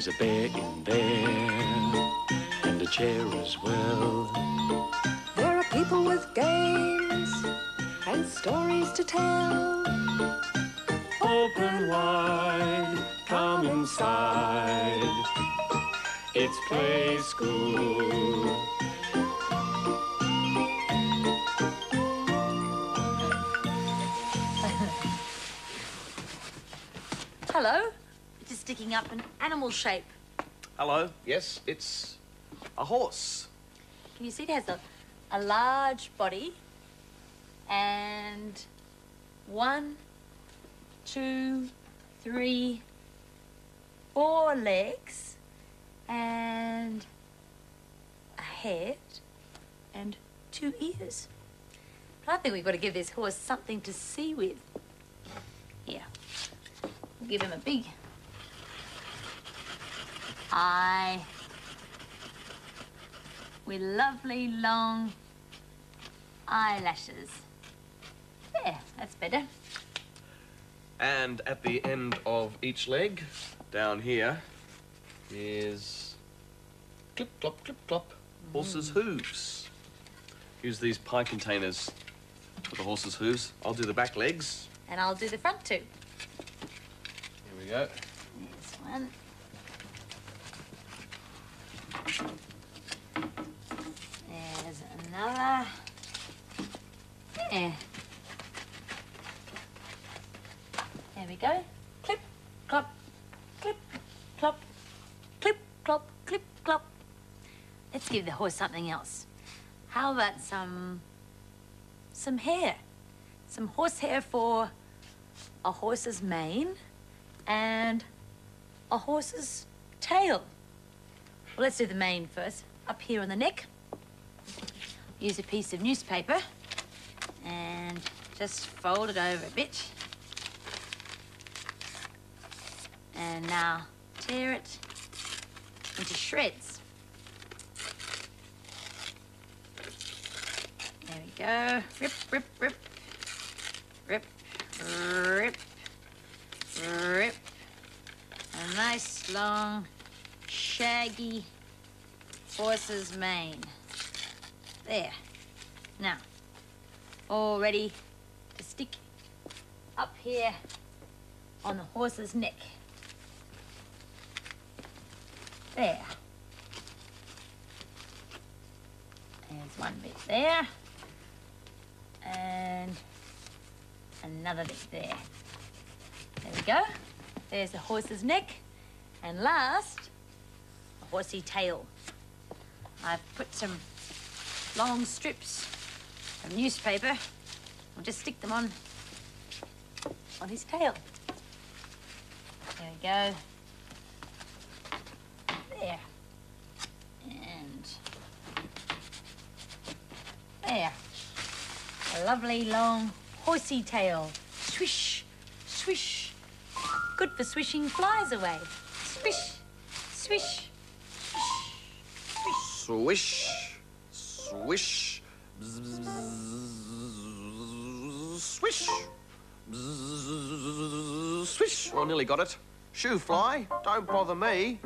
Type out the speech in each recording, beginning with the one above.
There's a bear in there, and a chair as well. There are people with games and stories to tell. Open wide, come inside. It's Play School. Hello. Just sticking up an animal shape. Hello. Yes, it's a horse. Can you see it has a large body and 1, 2, 3, 4 legs and a head and 2 ears. But I think we've got to give this horse something to see with. Here. We'll give him a big eye with lovely long eyelashes. There, that's better. And at the end of each leg, down here, is clip, clop, horse's hooves. Use these pie containers for the horse's hooves. I'll do the back legs. And I'll do the front too. Here we go. This one. There's another. There. There we go. Clip, clop, clip, clop, clip, clop, clip, clop. Let's give the horse something else. How about some hair? Some horse hair for a horse's mane and a horse's tail. Well, let's do the mane first. Up here on the neck, use a piece of newspaper and just fold it over a bit. And now tear it into shreds. There we go. Rip, rip, rip. Rip, rip, rip. A nice, long, shaggy horse's mane. There. Now, all ready to stick up here on the horse's neck. There. There's one bit there. And another bit there. There we go. There's the horse's neck. And last, a horsey tail. I've put some long strips of newspaper. I'll just stick them on his tail. There we go. There. And there. A lovely long horsey tail. Swish, swish. Good for swishing flies away. Swish, swish, swish, Swish, swish, bzz, swish, bzz, swish. Oh, nearly got it. Shoo fly, don't bother me.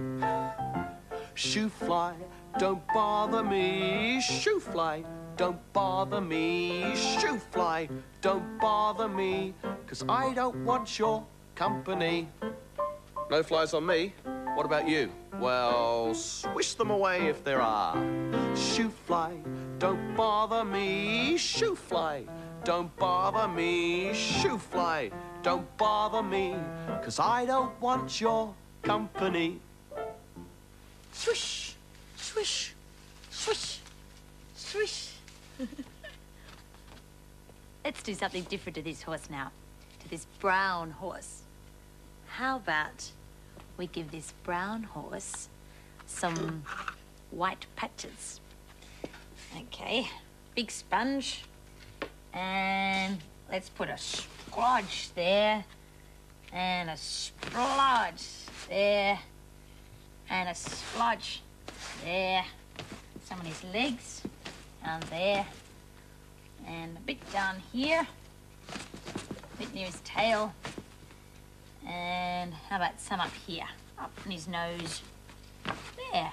Shoo fly, don't bother me. Shoo fly, don't bother me. Shoo fly, don't bother me. 'Cause I don't want your company. No flies on me. What about you? Well, swish them away if there are. Shoo fly, don't bother me. Shoo fly, don't bother me. Shoo fly, don't bother me. 'Cause I don't want your company. swish, swish, swish, swish. Let's do something different to this horse now, to this brown horse. How about we give this brown horse some white patches? Okay, big sponge, and let's put a splodge there, and a splodge there, and a splodge there. Some on his legs, down there, and a bit down here, a bit near his tail, and how about some up here? Up on his nose. There.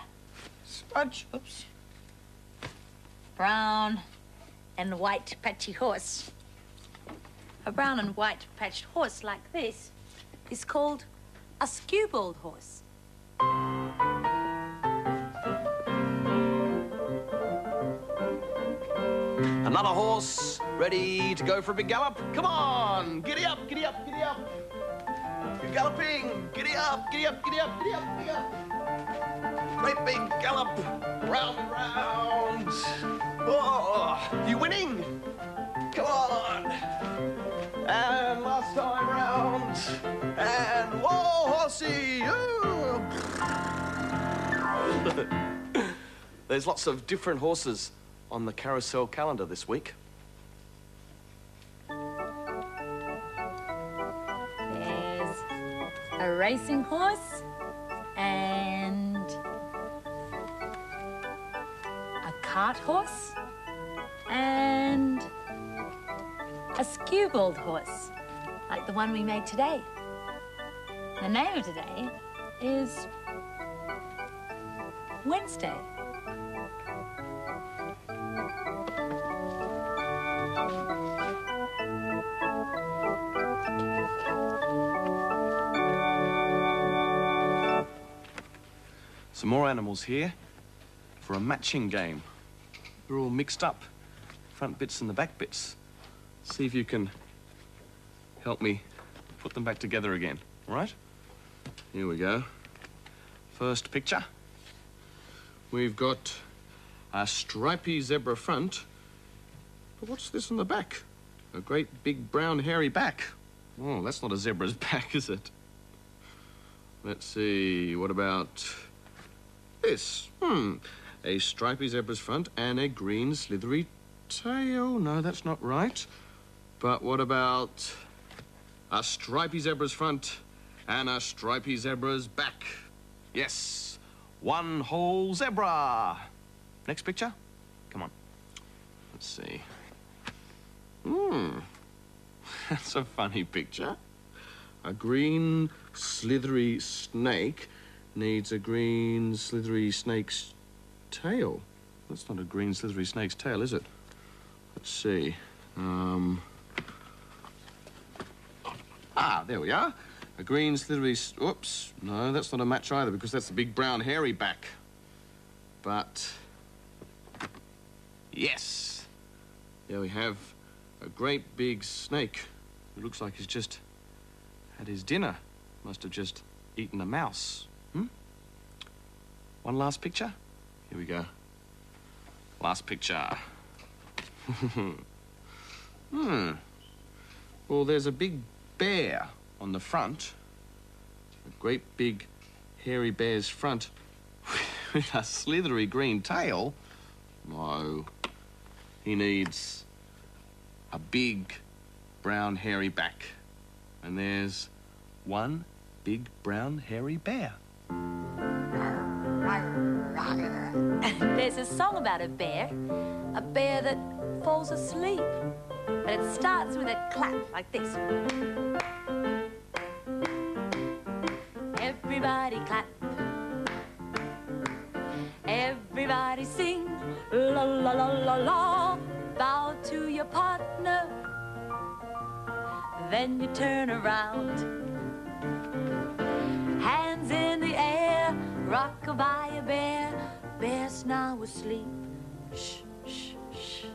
Smudge. Oops. Brown and white patchy horse. A brown and white patched horse like this is called a skewbald horse. Another horse ready to go for a big gallop. Come on, giddy up, giddy up, giddy up. You're galloping. Giddy up, giddy up, giddy up, giddy up, giddy up. Great big gallop, round and round. Oh, you winning? Come on. And last time round. And whoa, horsey. Ooh. There's lots of different horses on the carousel calendar this week. There's a racing horse and a cart horse and a skewbald horse, like the one we made today. The name of today is Wednesday. Some more animals here for a matching game. They're all mixed up, front bits and the back bits. See if you can help me put them back together again, all right? Here we go. First picture. We've got a stripy zebra front. But what's this on the back? A great big brown hairy back. Oh, that's not a zebra's back, is it? Let's see, what about this? A stripy zebra's front and a green slithery tail. No, that's not right. But what about a stripy zebra's front and a stripy zebra's back? Yes, one whole zebra. Next picture. Come on. Let's see. That's a funny picture. A green slithery snake needs a green slithery snake's tail. That's not a green slithery snake's tail, is it? Let's see. There we are. A green slithery... Oops. No, that's not a match either, because that's the big brown hairy back. But... yes. There we have a great big snake. It looks like he's just had his dinner. Must have just eaten a mouse. One last picture. Here we go. Last picture. Well, there's a big bear on the front. A great big hairy bear's front with a slithery green tail. No. He needs a big brown hairy back. And there's one big brown hairy bear. There's a song about a bear that falls asleep. But it starts with a clap like this. Everybody clap. Everybody sing. La la la la la. Bow to your partner. Then you turn around. Hands in the air. Rock-a-bye a bear. Bear's now asleep. Shh, shh, shh.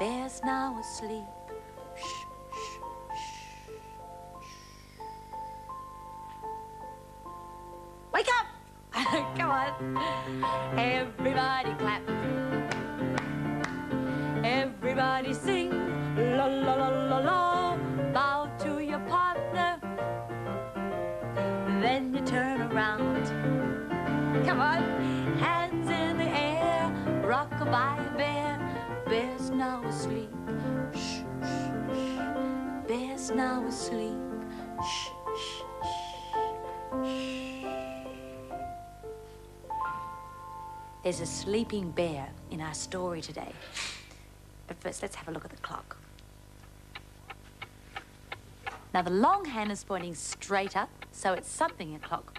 Bear's now asleep. Shh, shh, shh. Wake up! Come on. Everybody clap. Everybody sing. La la la la la. Bow to your partner. Then you turn around. Come on. Hands in the air. Rock-a-bye a bear. Bear's now asleep. Shh, shh, shh. Bear's now asleep. Shh, shh, shh. There's a sleeping bear in our story today. But first, let's have a look at the clock. Now, the long hand is pointing straight up, so it's something o'clock.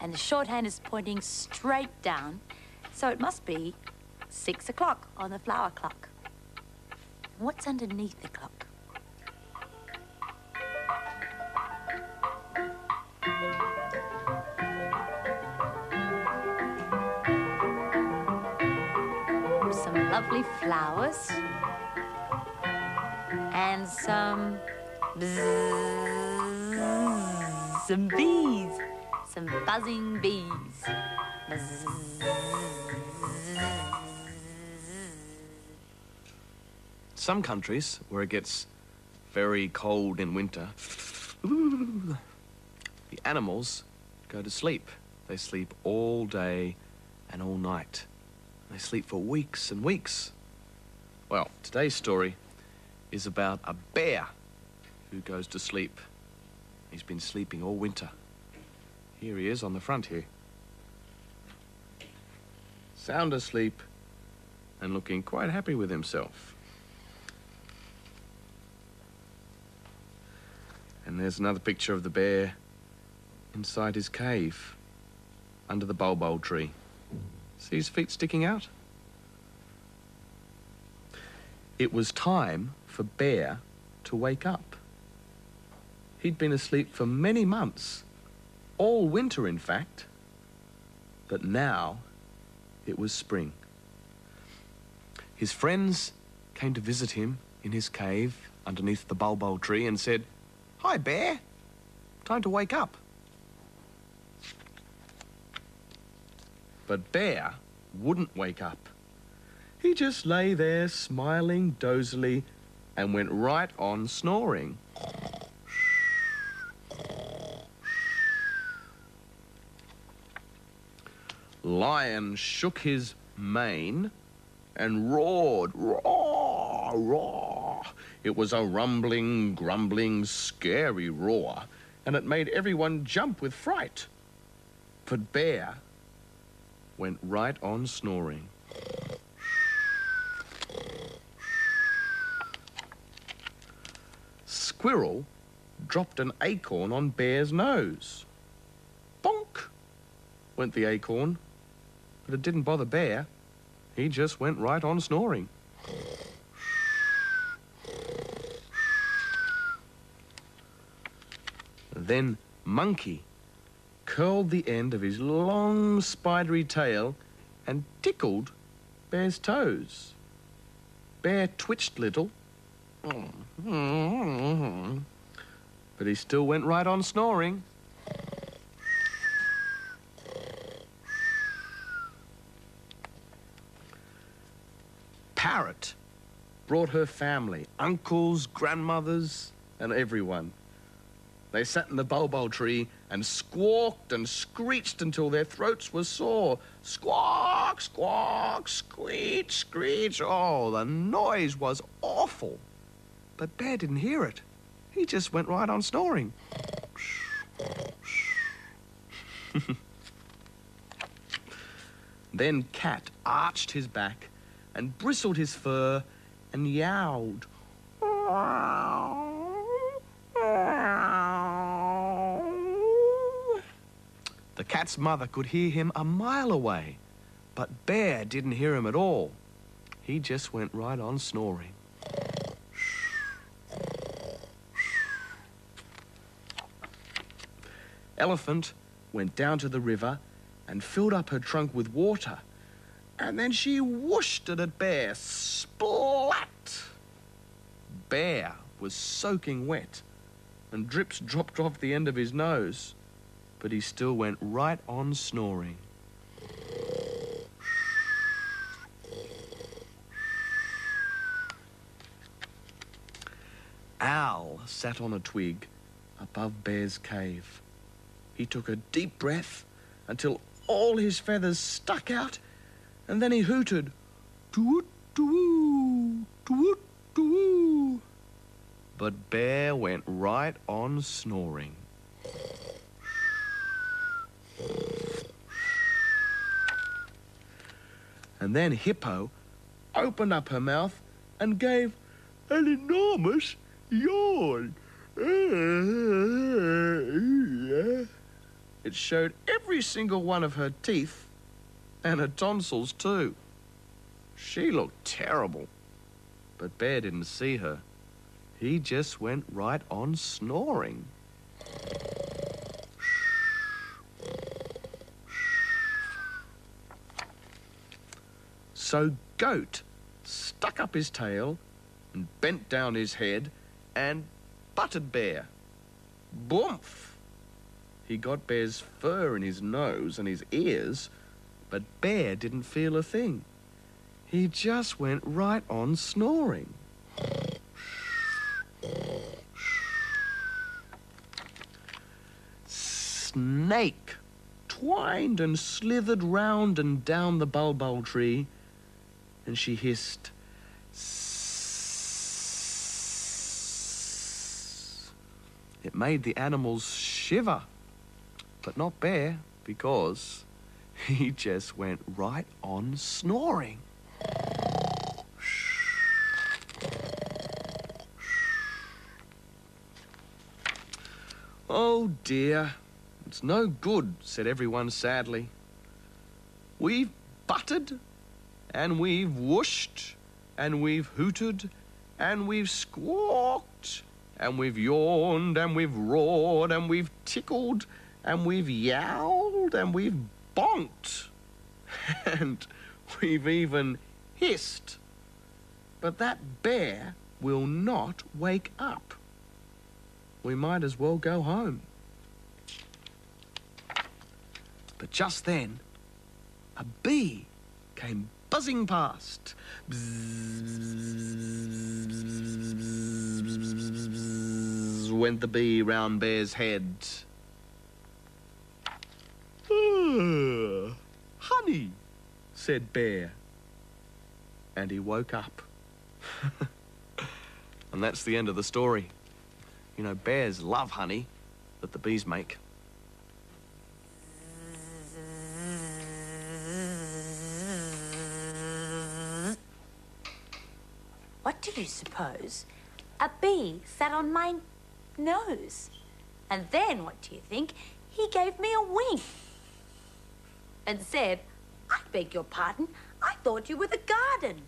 and the shorthand is pointing straight down, so it must be 6 o'clock on the flower clock. What's underneath the clock? Some lovely flowers and some bzzz, some bees, some buzzing bees. Bzzz. Some countries where it gets very cold in winter, the animals go to sleep. They sleep all day and all night. They sleep for weeks and weeks. Well, today's story is about a bear who goes to sleep. He's been sleeping all winter. Here he is on the front here. Sound asleep and looking quite happy with himself. And there's another picture of the bear inside his cave under the bulbul tree. See his feet sticking out? It was time for Bear to wake up. He'd been asleep for many months, all winter in fact, but now it was spring. His friends came to visit him in his cave underneath the bulbul tree and said, "Hi, Bear. Time to wake up." But Bear wouldn't wake up. He just lay there smiling dozily and went right on snoring. Lion shook his mane and roared, roar, roar. It was a rumbling, grumbling, scary roar, and it made everyone jump with fright. But Bear went right on snoring. Squirrel dropped an acorn on Bear's nose. Bonk went the acorn, but it didn't bother Bear. He just went right on snoring. Then Monkey curled the end of his long spidery tail and tickled Bear's toes. Bear twitched little, but he still went right on snoring. Parrot brought her family, uncles, grandmothers, and everyone. They sat in the bulbul tree and squawked and screeched until their throats were sore. Squawk, squawk, screech, screech. Oh, the noise was awful. But Bear didn't hear it. He just went right on snoring. Then Cat arched his back and bristled his fur and yowled. The cat's mother could hear him a mile away, but Bear didn't hear him at all. He just went right on snoring. Elephant went down to the river and filled up her trunk with water, and then she whooshed it at Bear. Splat! Bear was soaking wet, and drips dropped off the end of his nose, but he still went right on snoring. Owl sat on a twig above Bear's cave. He took a deep breath until all his feathers stuck out, and then he hooted, "Toot, toot, toot, toot." But Bear went right on snoring. And then Hippo opened up her mouth and gave an enormous yawn. It showed every single one of her teeth and her tonsils too. She looked terrible. But Bear didn't see her. He just went right on snoring. So Goat stuck up his tail and bent down his head and butted Bear. Boomph! He got Bear's fur in his nose and his ears, but Bear didn't feel a thing. He just went right on snoring. Snake twined and slithered round and down the bulbul tree, and she hissed, "Sss." It made the animals shiver, but not Bear, because he just went right on snoring. "Oh dear, it's no good," said everyone sadly. "We've butted, and we've whooshed, and we've hooted, and we've squawked, and we've yawned, and we've roared, and we've tickled, and we've yowled, and we've bonked, and we've even hissed. But that bear will not wake up. We might as well go home." But just then, a bee came buzzing past. Bzzz went the bee round Bear's head. "Honey," said Bear. And he woke up. And that's the end of the story. You know, bears love honey that the bees make. What do you suppose? A bee sat on my nose. And then, what do you think? He gave me a wink and said, "I beg your pardon, I thought you were the garden."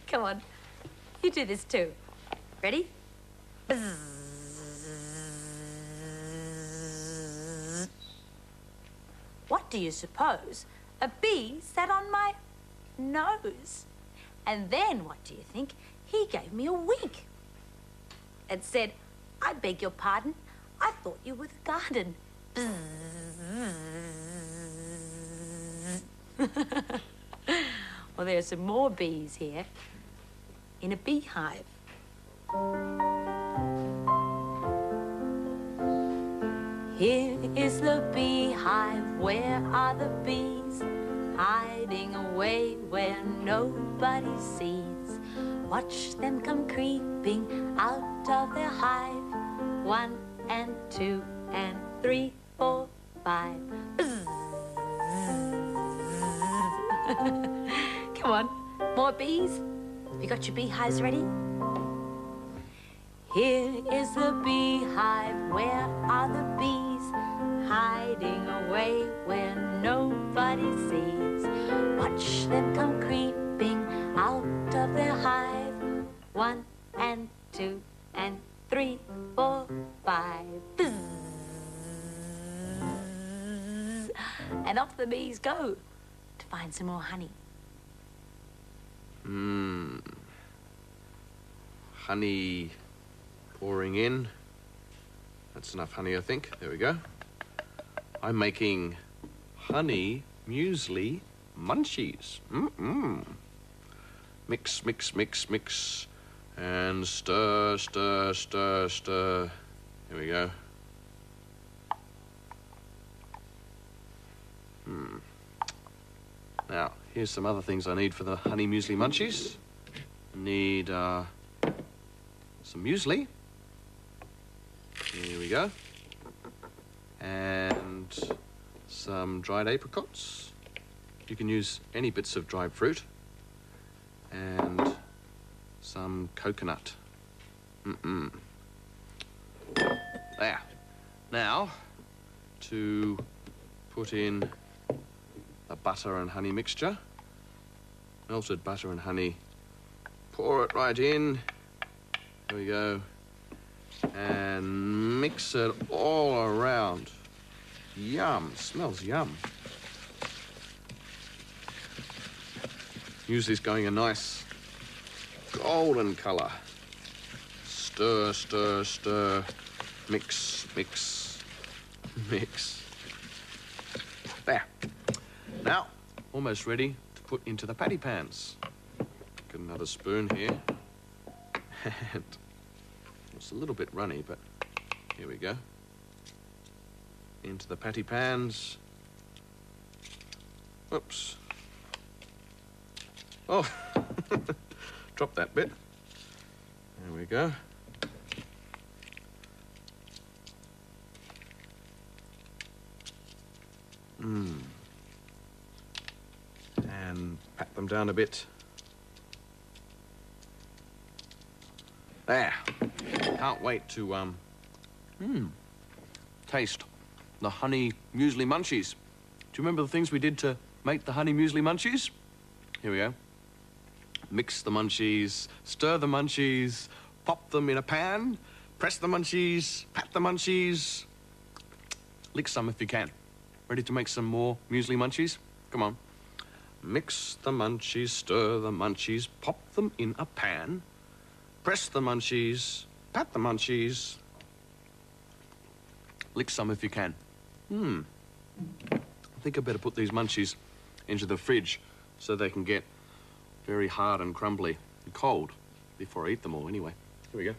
Come on, you do this too. Ready? What do you suppose? A bee sat on my nose. And then, what do you think? He gave me a wink and said, "I beg your pardon, I thought you were the garden." Well, there are some more bees here in a beehive. Here is the beehive, where are the bees? Hiding away where nobody sees. Watch them come creeping out of their hive. 1 and 2 and 3, 4, 5. Come on, more bees? You got your beehives ready? Here is the beehive, where are the bees? Hiding away where nobody sees. Watch them come creeping out of their hive. 1 and 2 and 3, 4, 5. And off the bees go to find some more honey. Honey pouring in. That's enough honey, I think. There we go. I'm making honey muesli munchies. Mix, mix, mix, mix. And stir, stir, stir, stir. Here we go. Now, here's some other things I need for the honey muesli munchies. Need some muesli. Here we go. And some dried apricots. You can use any bits of dried fruit. And some coconut. There. Now, to put in the butter and honey mixture. Melted butter and honey. Pour it right in. There we go. And mix it all around. Yum. Smells yum. Use this going a nice golden colour. Stir, stir, stir. Mix, mix, mix. There. Now, almost ready to put into the patty pans. Get another spoon here. And it's a little bit runny, but here we go. Into the patty pans. Oops. Oh, drop that bit. There we go. And pat them down a bit. There. Can't wait to, taste the honey muesli munchies. Do you remember the things we did to make the honey muesli munchies? Here we go. Mix the munchies, stir the munchies, pop them in a pan, press the munchies, pat the munchies. Lick some if you can. Ready to make some more muesli munchies? Come on. Mix the munchies, stir the munchies, pop them in a pan, press the munchies, pat the munchies. Lick some if you can. I think I better put these munchies into the fridge so they can get very hard and crumbly and cold before I eat them all anyway. Here we go.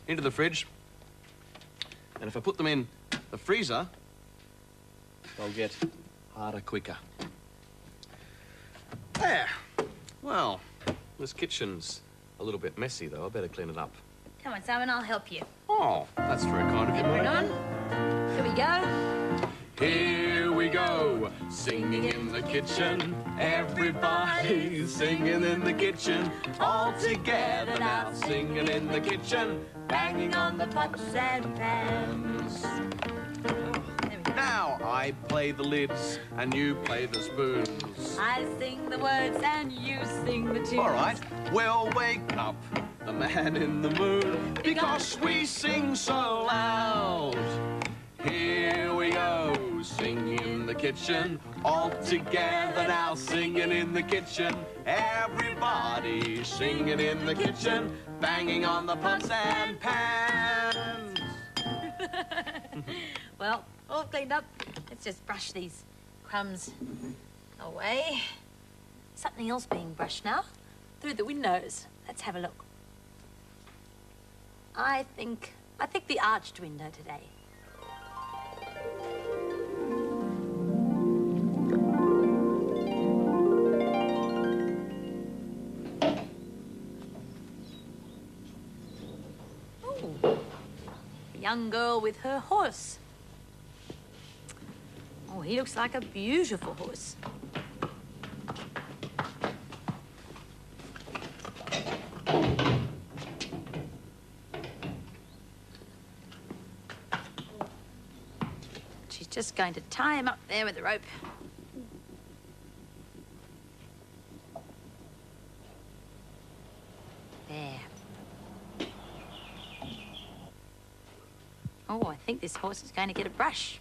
Into the fridge. And if I put them in the freezer, they'll get harder quicker. There. Well, this kitchen's a little bit messy, though. I better clean it up. Come on, Simon, I'll help you. Oh, that's very kind of you, Apron Mum. on. Here we go. Here we go, singing in the kitchen. Everybody singing in the kitchen. All together now, singing in the kitchen. Banging on the pots and pans. There we go. Now I play the lids and you play the spoons. I sing the words and you sing the tunes. All right, we'll wake up the man in the moon because we sing so loud. Here we go, singing in the kitchen. All together now, singing in the kitchen. Everybody singing in the kitchen. Banging on the pots and pans. Well, all cleaned up. Let's just brush these crumbs away. Something else being brushed now. Through the windows. Let's have a look. I think the arched window today. Ooh, a young girl with her horse. Oh, he looks like a beautiful horse. She's just going to tie him up there with the rope. There. Oh, I think this horse is going to get a brush.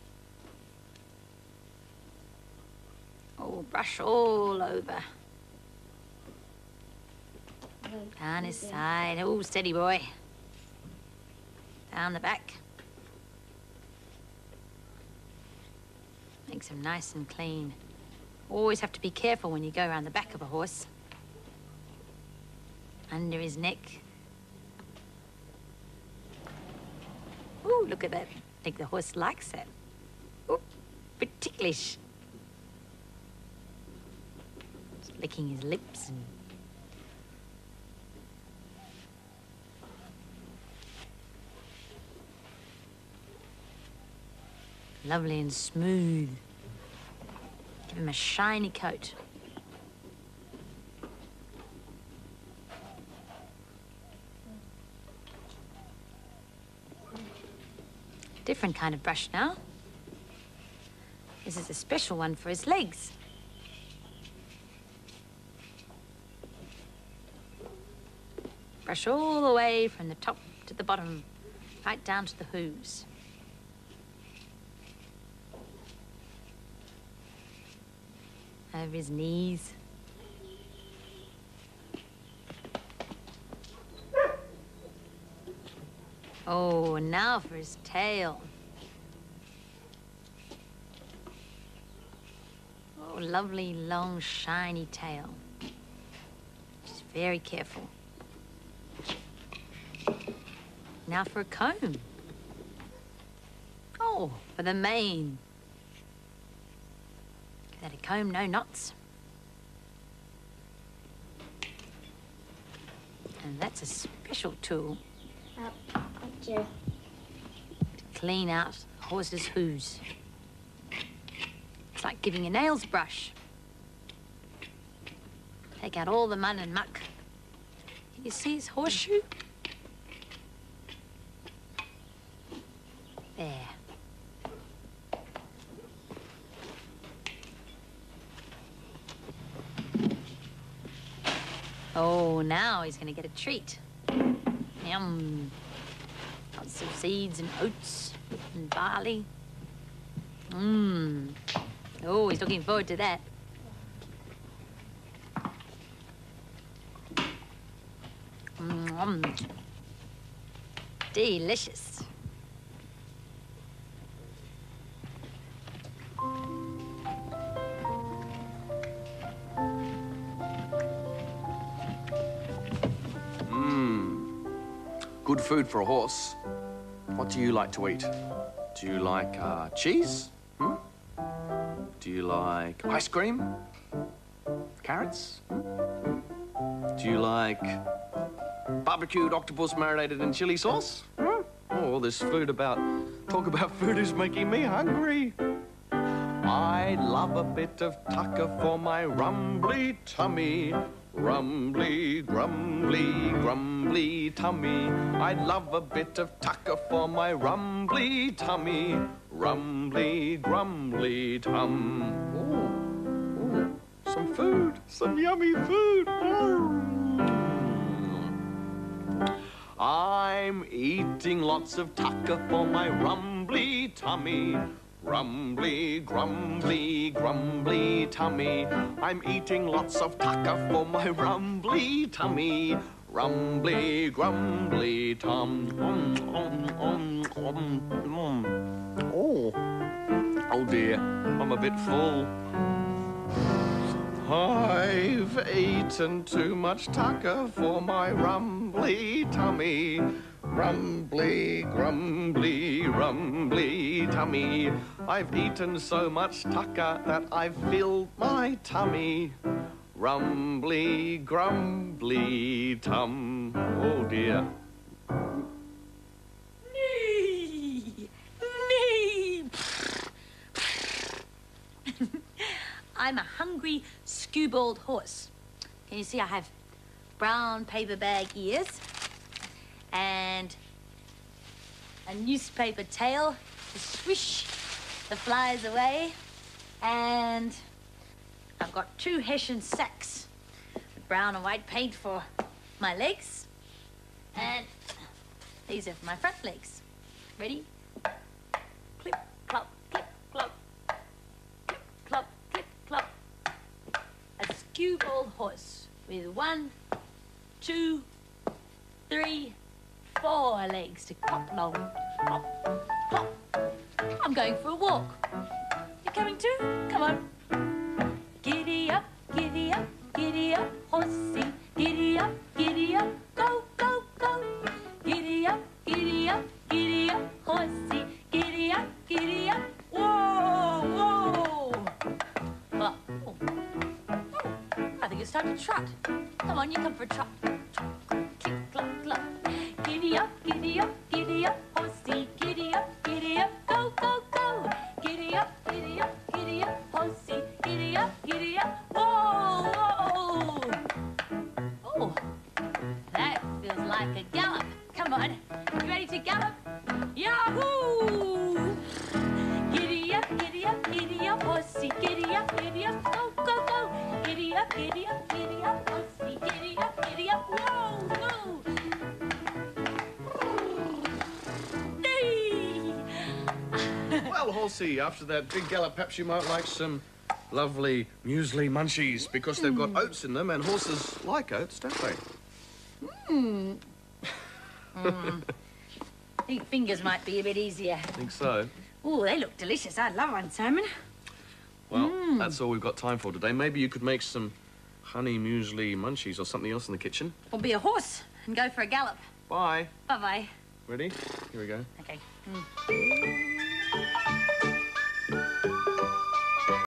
Oh, brush all over. Down his side. Oh, steady boy. Down the back. Makes him nice and clean. Always have to be careful when you go around the back of a horse. Under his neck. Ooh, look at that. I think the horse likes that. Ooh, bit ticklish. Just licking his lips and... Lovely and smooth. Give him a shiny coat. Different kind of brush now. This is a special one for his legs. Brush all the way from the top to the bottom, right down to the hooves. Over his knees. Oh, and now for his tail. Oh, lovely, long, shiny tail. Just very careful. Now for a comb. Oh, for the mane. Give that a comb, no knots. And that's a special tool to clean out a horse's hooves. It's like giving a nails brush. Take out all the mud and muck. You see his horseshoe? There. Oh, now he's going to get a treat. Yum. Lots of seeds and oats and barley. Mmm. Oh, he's looking forward to that. Mmm. Delicious. Good food for a horse. What do you like to eat? Do you like cheese? Hmm? Do you like ice cream? Carrots? Hmm? Do you like barbecued octopus marinated in chili sauce? Hmm? Oh, all this food about... Talk about food is making me hungry. I love a bit of tucker for my rumbly tummy. Rumbly, grumbly, grumbly tummy. I'd love a bit of tucker for my rumbly tummy. Rumbly, grumbly tum. Ooh, some food, some yummy food. I'm eating lots of tucker for my rumbly tummy. Rumbly, grumbly, grumbly tummy. I'm eating lots of tucker for my rumbly tummy. Rumbly, grumbly tum. Oh dear, I'm a bit full. I've eaten too much tucker for my rumbly tummy. Rumbly, grumbly, rumbly tummy. I've eaten so much tucker that I've filled my tummy. Rumbly, grumbly tum. Oh dear. Nee! I'm a hungry, skewbald horse. Can you see I have brown paper bag ears and a newspaper tail to swish the flies away, and I've got 2 Hessian sacks with brown and white paint for my legs, and these are for my front legs. Ready? Clip, clop, clip, clop. Clip, clop, clip, clop. A skewbald horse with 1, 2, 3, 4 legs to clop along. Clop, clop. I'm going for a walk. You coming too? Come on. Giddy up, horsey. Giddy up, go, go, go. Giddy up, horsey. Giddy up, whoa, whoa. Oh, I think it's time to trot. Come on, you come for a trot. Click, clop, clop. Giddy up, horsey. Giddy up, go, go, go. Giddy up, horsey. Giddy up, whoa, whoa. Oh, that feels like a gallop. Come on, you ready to gallop? Yahoo! giddy up, go, go, go. Giddy up, horsey, giddy up, whoa, whoa. Hey! Well, Horsey, after that big gallop, perhaps you might like some lovely muesli munchies because they've got oats in them, and horses like oats, don't they? I think fingers might be a bit easier. I think so. Oh, they look delicious. I'd love one, Simon. Well, that's all we've got time for today. Maybe you could make some honey muesli munchies or something else in the kitchen. Or be a horse and go for a gallop. Bye. Bye-bye. Ready? Here we go. Okay.